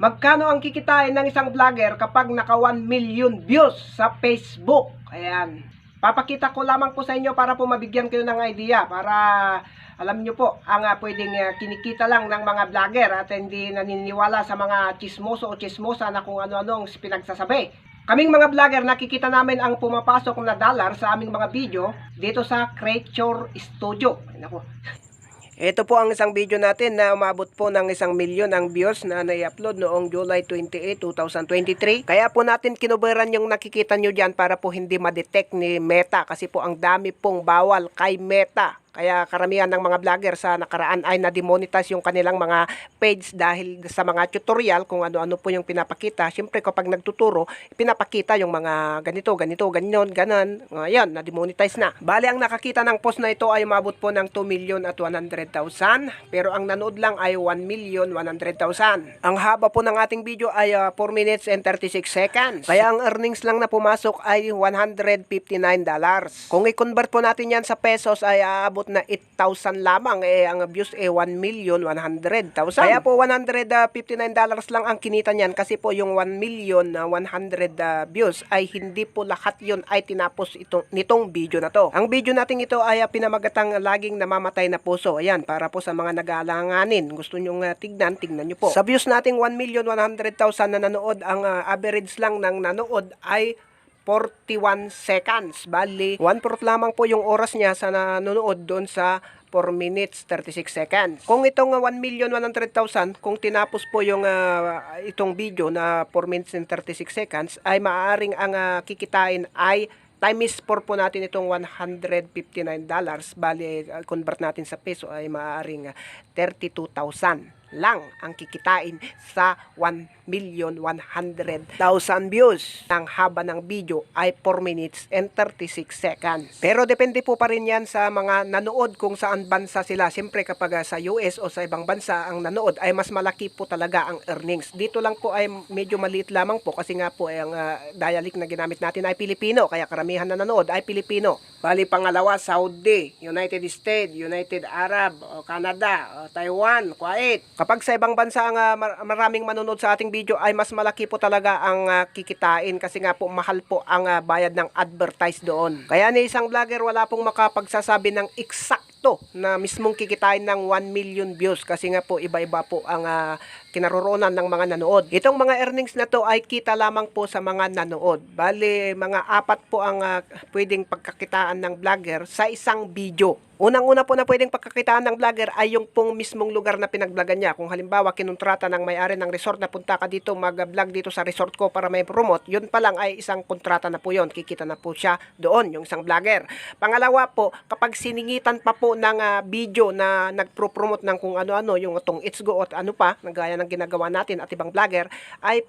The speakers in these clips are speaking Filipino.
Magkano ang kikitain ng isang vlogger kapag naka 1 million views sa Facebook? Ayan. Papakita ko lamang po sa inyo para po mabigyan kayo ng idea. Para alam nyo po ang pwedeng kinikita lang ng mga vlogger at hindi naniniwala sa mga chismoso o chismosa na kung ano-anong pinagsasabi. Kaming mga vlogger, nakikita namin ang pumapasok na dollar sa aming mga video dito sa Creature Studio. Naku. Ito po ang isang video natin na umabot po ng 1 milyon ang views na na-upload noong July 28, 2023. Kaya po natin kinuberan yung nakikita nyo dyan para po hindi ma-detect ni Meta kasi po ang dami pong bawal kay Meta. Kaya karamihan ng mga vlogger sa nakaraan ay na-demonetize yung kanilang mga page dahil sa mga tutorial kung ano-ano po yung pinapakita. Siyempre kapag nagtuturo, pinapakita yung mga ganito, ganyan. Ayan, na-demonetize na. Bali, ang nakakita ng post na ito ay umabot po ng 2,100,000. Pero ang nanood lang ay 1,100,000. Ang haba po ng ating video ay 4 minutes and 36 seconds. Kaya ang earnings lang na pumasok ay $159. Kung i-convert po natin yan sa pesos ay aabot na 8,000 lamang, ang views 1,100,000. Kaya po $159 lang ang kinita niyan kasi po yung 1,100,000 views ay hindi po lahat yon ay tinapos nitong video na to. Ang video natin ito ay pinamagatang laging namamatay na puso. Ayan, para po sa mga nag-aalanganin. Gusto nyong tignan nyo po. Sa views nating 1,100,000 na nanood, ang average lang ng nanood ay 41 seconds. Bali, 1/4 lamang po yung oras niya sa nanonood doon sa 4 minutes 36 seconds. Kung itong 1,100,000, kung tinapos po yung itong video na 4 minutes and 36 seconds, ay maaaring ang kikitain ay times 4 po natin itong $159. Bali, convert natin sa peso ay maaaring 32,000 lang ang kikitain sa 1,100,000 views. Ang haba ng video ay 4 minutes and 36 seconds. Pero depende po pa rin yan sa mga nanood kung saan bansa sila. Siyempre kapag sa US o sa ibang bansa ang nanood ay mas malaki po talaga ang earnings. Dito lang po ay medyo maliit lamang po kasi nga po ay ang dialect na ginamit natin ay Pilipino. Kaya karamihan na nanood ay Pilipino. Bali, pangalawa, Saudi, United States, United Arab, Canada, Taiwan, Kuwait. Kapag sa ibang bansa ang maraming manonood sa ating video ay mas malaki po talaga ang kikitain kasi nga po mahal po ang bayad ng advertise doon. Kaya ni isang vlogger wala pong makapagsasabi ng eksakto na mismong kikitain ng 1 million views kasi nga po iba-iba po ang kinaroroonan ng mga nanood. Itong mga earnings na to ay kita lamang po sa mga nanood. Bali, mga 4 po ang pwedeng pagkakitaan ng vlogger sa isang video. Unang-una po na pwedeng pagkakitaan ng vlogger ay yung pong mismong lugar na pinag-vlogan niya. Kung halimbawa kinontrata ng may-ari ng resort na punta ka dito, mag-vlog dito sa resort ko para may promote, yun pa lang ay isang kontrata na po yun. Kikita na po siya doon, yung isang vlogger. Pangalawa po, kapag siningitan pa po ng video na nagpro-promote ng kung ano-ano, yung itong It's Go at ano pa, gaya ng ginagawa natin at ibang vlogger, ay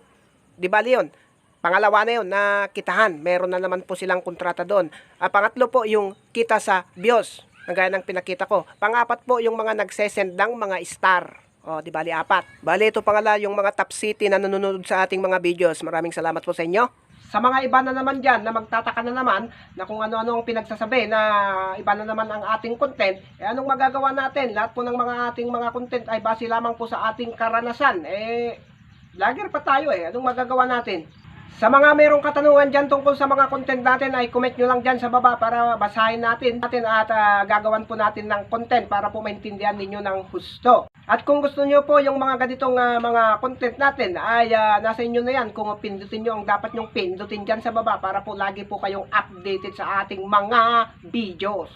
di bali yun. Pangalawa na yun, na kitahan. Meron na naman po silang kontrata doon. Pangatlo po, yung kita sa views. Gaya ng pinakita ko. Pang-apat po, yung mga nagsesend ng mga star. O, di bali 4. Bali, ito pangala, yung mga top city na nanonood sa ating mga videos. Maraming salamat po sa inyo. Sa mga iba na naman dyan, na magtataka na naman, na kung ano-ano ang pinagsasabi, na iba na naman ang ating content, anong magagawa natin? Lahat po ng mga ating mga content ay base lamang po sa ating karanasan. Vlogger pa tayo anong magagawa natin? Sa mga mayroong katanungan dyan tungkol sa mga content natin ay comment nyo lang dyan sa baba para basahin natin at gagawan po natin ng content para po maintindihan ninyo ng husto. At kung gusto nyo po yung mga ganitong mga content natin ay nasa inyo na yan kung pindutin nyo ang dapat nyong pindutin dyan sa baba para po lagi po kayong updated sa ating mga videos.